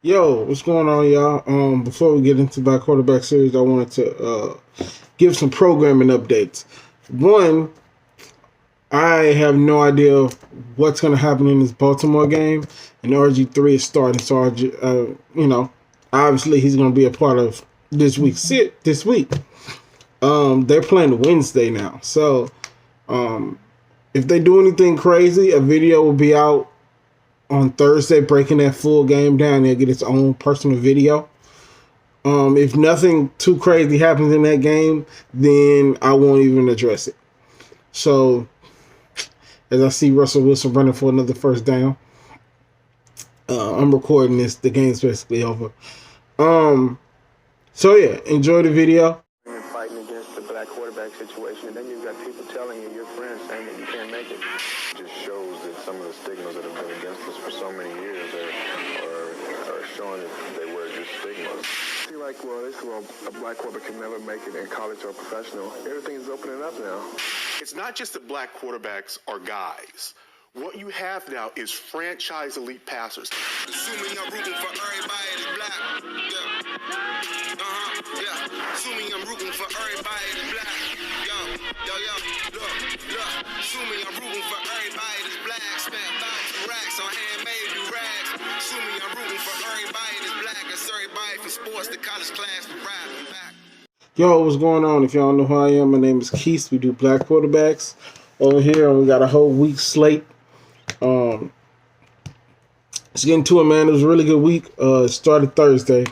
Yo, what's going on, y'all? Before we get into my quarterback series, I wanted to give some programming updates. One, I have no idea what's going to happen in this Baltimore game, and RG3 is starting. So, obviously he's going to be a part of this week's sit this week. They're playing Wednesday now, so if they do anything crazy, a video will be out on Thursday breaking that full game down. They'll get its own personal video. If nothing too crazy happens in that game, then I won't even address it. So, as I see Russell Wilson running for another first down, I'm recording this. The game's basically over. So yeah, enjoy the video. You're fighting against the black quarterback situation, and then you've got people telling you, your friends, saying that you can't make it. It just shows that some of the stigmas that have been against us for so many years are showing that they were just stigmas. You're like, a black quarterback can never make it in college or professional. Everything is opening up now. It's not just that black quarterbacks are guys. What you have now is franchise elite passers. Assuming I'm rooting for everybody that's black. Yeah. Assuming I'm rooting for everybody that's black. Look. Assuming I'm rooting for everybody that's black. Spent thousands of racks on handmade new rags. Assuming I'm rooting for everybody that's black. It's everybody from sports to college class to rap and back. Yo, what's going on? If y'all know who I am, my name is Keith. We do black quarterbacks over here, and we got a whole week slate. Let's get into it, man. It was a really good week. It started Thursday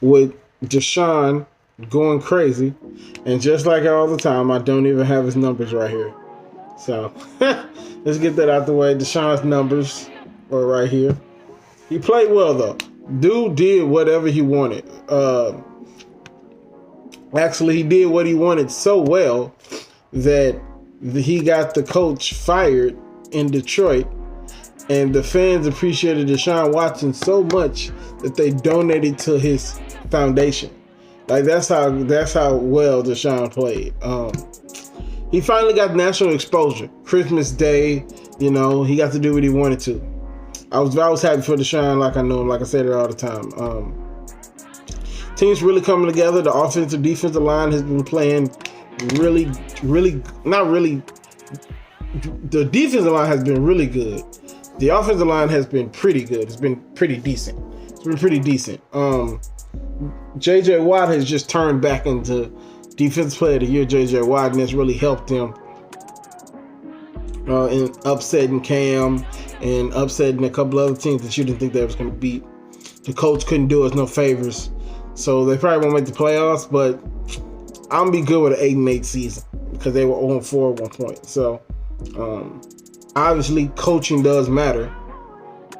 with Deshaun going crazy, and just like all the time, I don't even have his numbers right here. So let's get that out the way. Deshaun's numbers are right here. He played well though. Dude did whatever he wanted. Actually, he did what he wanted so well that he got the coach fired in Detroit, and the fans appreciated Deshaun Watson so much that they donated to his foundation. Like that's how well Deshaun played. He finally got national exposure. Christmas Day, he got to do what he wanted to. I was happy for Deshaun, like I know him, like I said it all the time. Team's really coming together. The offensive defensive line has been playing really, not really. The defensive line has been really good. The offensive line has been pretty good. It's been pretty decent. J.J. Watt has just turned back into Defensive Player of the Year. J.J. Watt, and it's really helped him in upsetting Cam and upsetting a couple other teams that you didn't think they was going to beat. The coach couldn't do us no favors, so they probably won't make the playoffs. But I'm gonna be good with an 8-8 season because they were 0-4 at one point. So obviously coaching does matter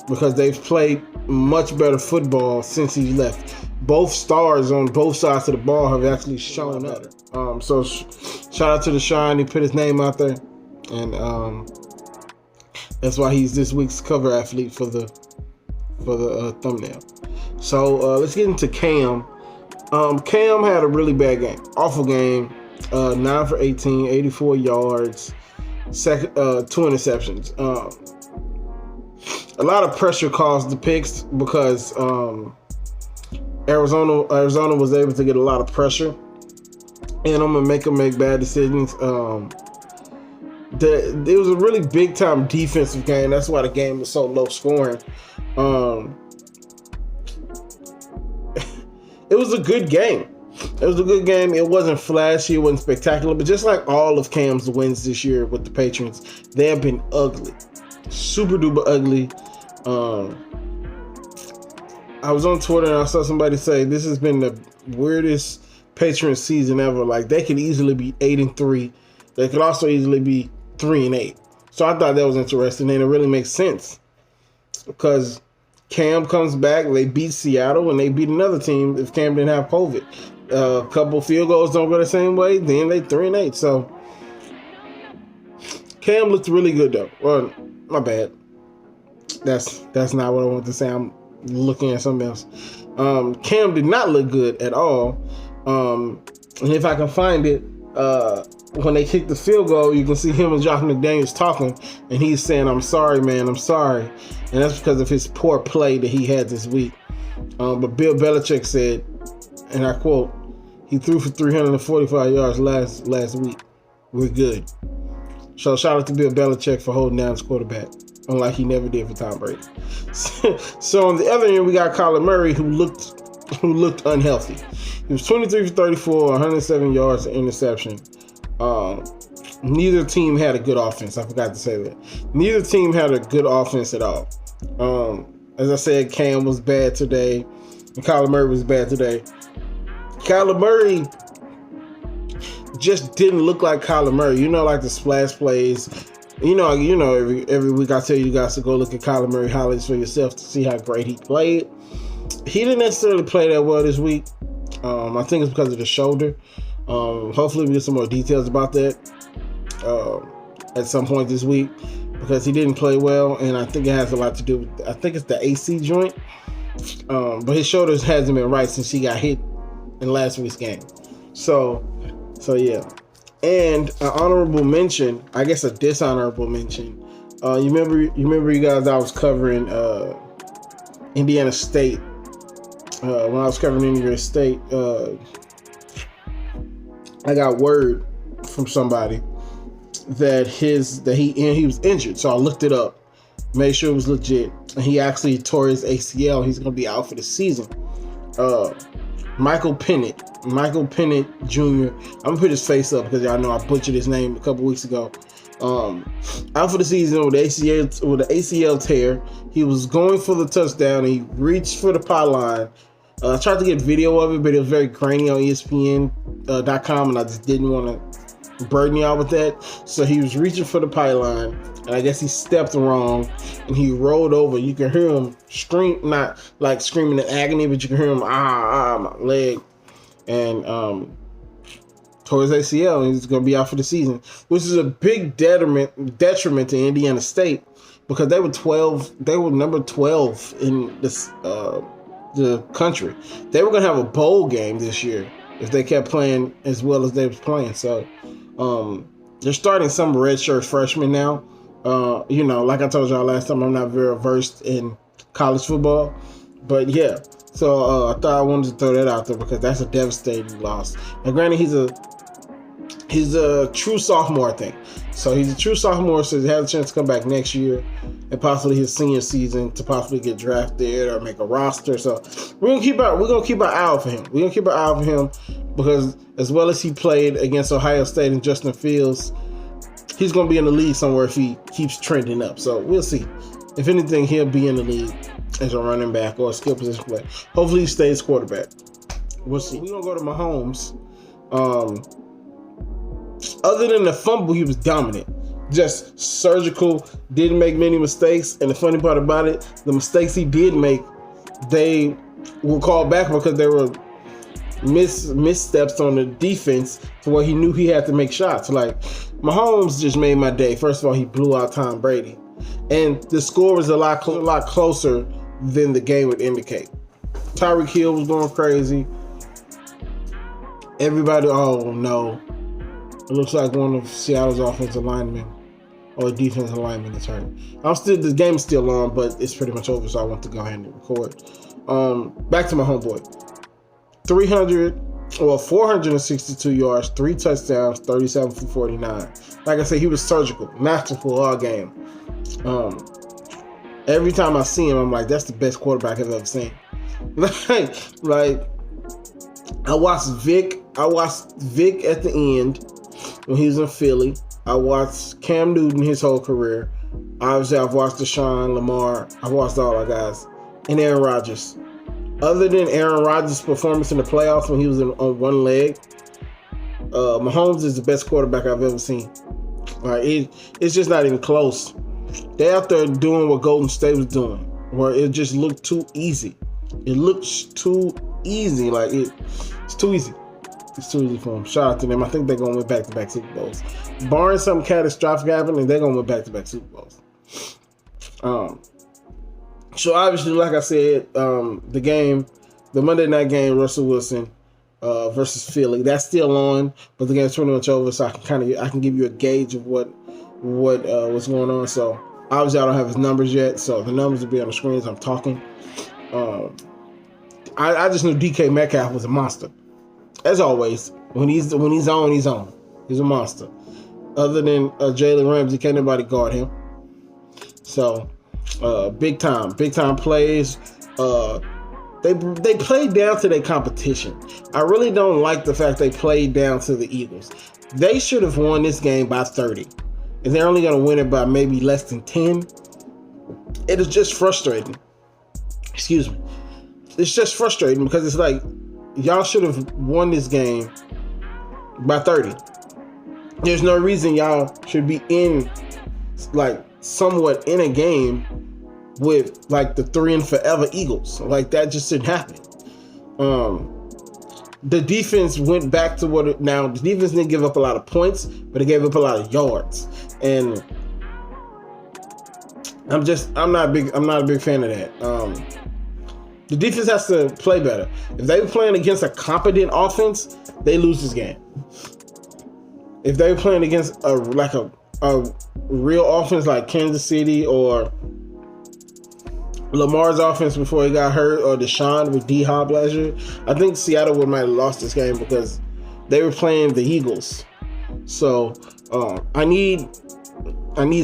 because they've played much better football since he left. Both stars on both sides of the ball have actually shown up. So shout out to Deshaun. He put his name out there, and that's why he's this week's cover athlete for the thumbnail. So let's get into Cam. Cam had a really bad game, awful game. 9 for 18, 84 yards, 2 interceptions. A lot of pressure caused the picks because Arizona was able to get a lot of pressure, and I'm gonna make them make bad decisions. It was a really big time defensive game. That's why the game was so low scoring. It was a good game. It wasn't flashy, it wasn't spectacular, but just like all of Cam's wins this year with the Patriots, they have been ugly, super duper ugly. I was on Twitter and I saw somebody say this has been the weirdest Patriots season ever. Like they could easily be 8-3. They could also easily be 3-8. So I thought that was interesting, and it really makes sense because Cam comes back, they beat Seattle, and they beat another team if Cam didn't have COVID. A couple field goals don't go the same way, then they 3-8. So Cam looked really good though. Well, my bad. That's not what I want to say. I'm looking at something else. Cam did not look good at all. And if I can find it, when they kicked the field goal, you can see him and Josh McDaniels talking, and he's saying, "I'm sorry, man, I'm sorry." And that's because of his poor play that he had this week. But Bill Belichick said, and I quote, "He threw for 345 yards last week. We're good." So shout out to Bill Belichick for holding down his quarterback, unlike he never did for Tom Brady. So on the other end, we got Kyler Murray, who looked unhealthy. He was 23 for 34, 107 yards, and interception. Neither team had a good offense. I forgot to say that. Neither team had a good offense at all. As I said, Cam was bad today, and Kyler Murray was bad today. Kyler Murray just didn't look like Kyler Murray. You know, like the splash plays. You know. Every week I tell you guys to go look at Kyler Murray highlights for yourself to see how great he played. He didn't necessarily play that well this week. I think it's because of the shoulder. Hopefully we get some more details about that at some point this week, because he didn't play well, and I think it has a lot to do with, I think it's the AC joint. But his shoulders hasn't been right since he got hit in last week's game. So yeah. And an honorable mention, I guess a dishonorable mention. You remember you guys, I was covering Indiana State. When I was covering Indiana State, I got word from somebody that he was injured. So I looked it up, made sure it was legit, and he actually tore his ACL. He's going to be out for the season. Michael Pennet Jr. I'm gonna put his face up because y'all know I butchered his name a couple weeks ago. Out for the season with the ACL tear. He was going for the touchdown. He reached for the pylon. I tried to get video of it, but it was very grainy on ESPN.com, and I just didn't want to burden y'all with that. So he was reaching for the pylon, and I guess he stepped wrong, and he rolled over. You can hear him scream, not like screaming in agony, but you can hear him, my leg. And tore his ACL, and he's going to be out for the season, which is a big detriment to Indiana State, because they were number 12 in this the country. They were going to have a bowl game this year if they kept playing as well as they was playing. So they're starting some redshirt freshmen now. Like I told y'all last time, I'm not very versed in college football, but yeah. So I thought I wanted to throw that out there because that's a devastating loss. Now, granted, he's a true sophomore, I think. So he's a true sophomore, so he has a chance to come back next year and possibly his senior season to possibly get drafted or make a roster. So we're gonna keep our eye out for him. We're gonna keep our eye out for him because as well as he played against Ohio State and Justin Fields, he's gonna be in the league somewhere if he keeps trending up. So we'll see. If anything, he'll be in the league as a running back or a skill position player. Hopefully he stays quarterback. We'll see. We're going to go to Mahomes. Other than the fumble, he was dominant. Just surgical, didn't make many mistakes. And the funny part about it, the mistakes he did make, they were called back because they were missteps on the defense to where he knew he had to make shots. Like, Mahomes just made my day. First of all, he blew out Tom Brady. And the score was a lot closer than the game would indicate. Tyreek Hill was going crazy. Everybody, oh no. It looks like one of Seattle's offensive linemen or defensive linemen is hurt. The game's still on, but it's pretty much over, so I want to go ahead and record. Back to my homeboy. 462 yards, 3 touchdowns, 37 for 49. Like I said, he was surgical, masterful all game. Every time I see him, I'm like, that's the best quarterback I've ever seen. like I watched Vic at the end when he was in Philly. I watched Cam Newton his whole career. Obviously, I've watched Deshaun, Lamar. I've watched all our guys. And Aaron Rodgers. Other than Aaron Rodgers' performance in the playoffs when he was on one leg, Mahomes is the best quarterback I've ever seen. It's just not even close. They're out there doing what Golden State was doing, where it just looked too easy. It looks too easy. Like it's too easy. It's too easy for them. Shout out to them. I think they're going to win back-to-back Super Bowls. Barring something catastrophic happening, they're going to win back-to-back Super Bowls. So obviously, like I said, the Monday night game, Russell Wilson versus Philly, that's still on, but the game's pretty much over. So I can give you a gauge of what's going on. So obviously, I don't have his numbers yet, so the numbers will be on the screen as I'm talking. I just knew DK Metcalf was a monster. As always, when he's on, he's on. He's a monster. Other than Jalen Ramsey, can't nobody guard him. So, big time plays. They played down to their competition. I really don't like the fact they played down to the Eagles. They should have won this game by 30. And they're only going to win it by maybe less than 10. It is just frustrating. Excuse me. It's just frustrating because it's like, y'all should have won this game by 30. There's no reason y'all should be in, like, somewhat in a game with, like, the 3 and forever Eagles. Like, that just didn't happen. The defense went back to now the defense didn't give up a lot of points, but it gave up a lot of yards. And I'm not a big fan of that. The defense has to play better. If they were playing against a competent offense, they lose this game. If they were playing against a real offense like Kansas City or Lamar's offense before he got hurt, or Deshaun with D-Hop last year, I think Seattle might have lost this game because they were playing the Eagles. So I need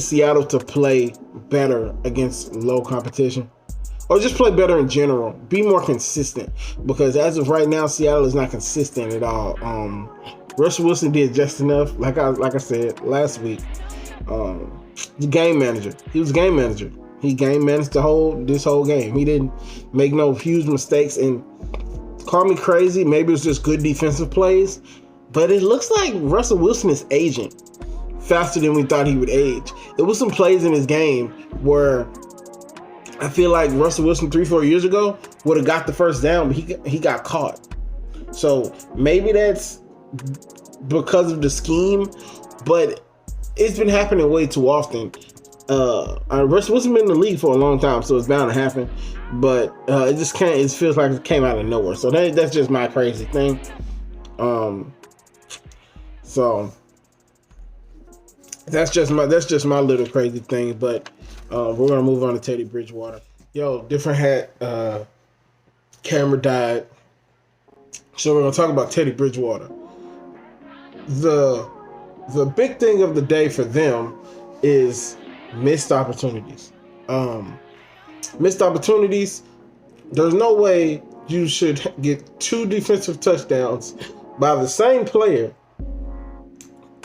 Seattle to play better against low competition, or just play better in general. Be more consistent, because as of right now, Seattle is not consistent at all. Russell Wilson did just enough, like I said last week. The game manager, he was game manager. He game managed this whole game. He didn't make no huge mistakes. And call me crazy, maybe it was just good defensive plays, but it looks like Russell Wilson is aging faster than we thought he would age. There was some plays in his game where I feel like Russell Wilson 3-4 years ago would have got the first down, but he got caught. So maybe that's because of the scheme, but it's been happening way too often. Russell Wilson been in the league for a long time, so it's bound to happen. But it just can't. It feels like it came out of nowhere. So that's just my crazy thing. So that's just my little crazy thing. But we're gonna move on to Teddy Bridgewater. Yo, different hat. Camera died. So we're gonna talk about Teddy Bridgewater. The big thing of the day for them is missed opportunities. Missed opportunities. There's no way you should get 2 defensive touchdowns by the same player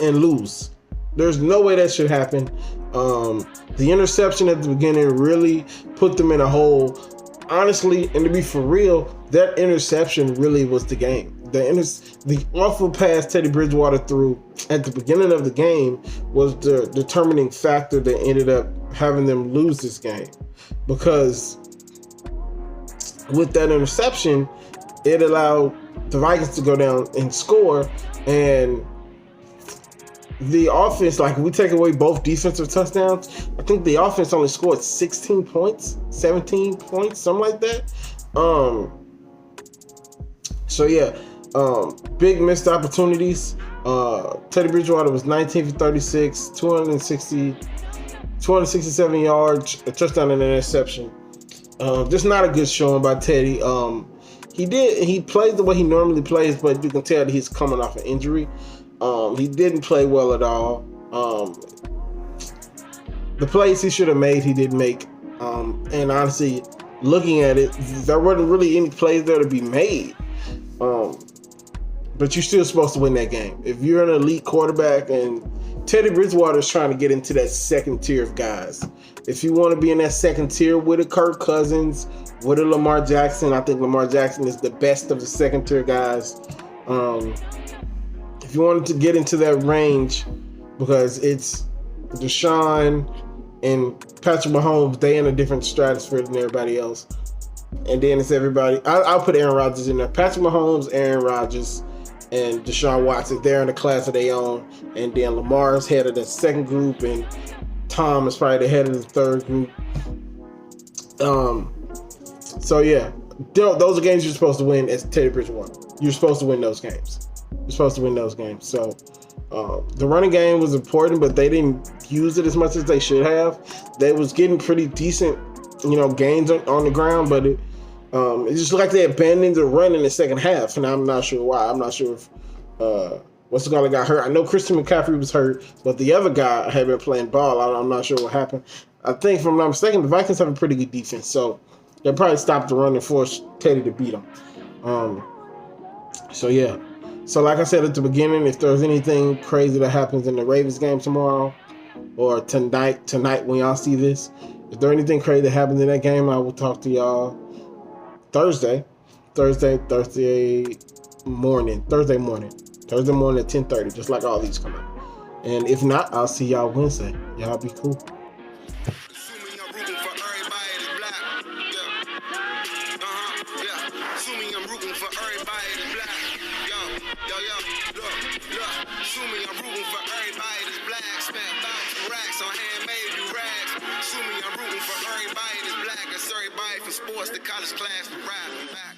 and lose. There's no way that should happen. The interception at the beginning really put them in a hole. Honestly, and to be for real, that interception really was the game. The awful pass Teddy Bridgewater threw at the beginning of the game was the determining factor that ended up having them lose this game. Because with that interception, it allowed the Vikings to go down and score. And the offense, like, we take away both defensive touchdowns, I think the offense only scored 16 points, 17 points, something like that. So yeah, big missed opportunities. Teddy Bridgewater was 19 for 36, 267 yards, a touchdown and an interception. Just not a good showing by Teddy. He played the way he normally plays, but you can tell that he's coming off an injury. He didn't play well at all. The plays he should have made, he didn't make. And honestly, looking at it, there wasn't really any plays there to be made. But you're still supposed to win that game. If you're an elite quarterback, and Teddy Bridgewater is trying to get into that second tier of guys. If you want to be in that second tier with a Kirk Cousins, with a Lamar Jackson, I think Lamar Jackson is the best of the second tier guys. If you wanted to get into that range, because it's Deshaun and Patrick Mahomes, they in a different stratosphere than everybody else. And then it's everybody. I'll put Aaron Rodgers in there. Patrick Mahomes, Aaron Rodgers, and Deshaun Watson, they're in a class of their own. And then Lamar's head of the second group, and Tom is probably the head of the third group. So yeah, those are games you're supposed to win as Teddy Bridgewater. You're supposed to win those games. So the running game was important, but they didn't use it as much as they should have. They was getting pretty decent, gains on the ground, but It just looked like they abandoned the run in the second half, and I'm not sure why. I'm not sure if what's the guy that got hurt. I know Christian McCaffrey was hurt, but the other guy had been playing ball. I'm not sure what happened. I think, if I'm not mistaken, the Vikings have a pretty good defense, so they probably stopped the run and forced Teddy to beat them. So yeah. So like I said at the beginning, if there's anything crazy that happens in the Ravens game tomorrow or tonight when y'all see this, if there's anything crazy that happens in that game, I will talk to y'all Thursday morning at 10:30, just like all these come out. And if not, I'll see y'all Wednesday. Y'all be cool. Assuming I'm rooting for everybody that's black. Yeah. Assuming I'm rooting for everybody that's black. Look. Assuming I'm rooting for everybody that's black. Spent thousands of racks on handmade new rags. Assuming I'm rooting for everybody that's black. That's everybody from sports to college class to rap. Back.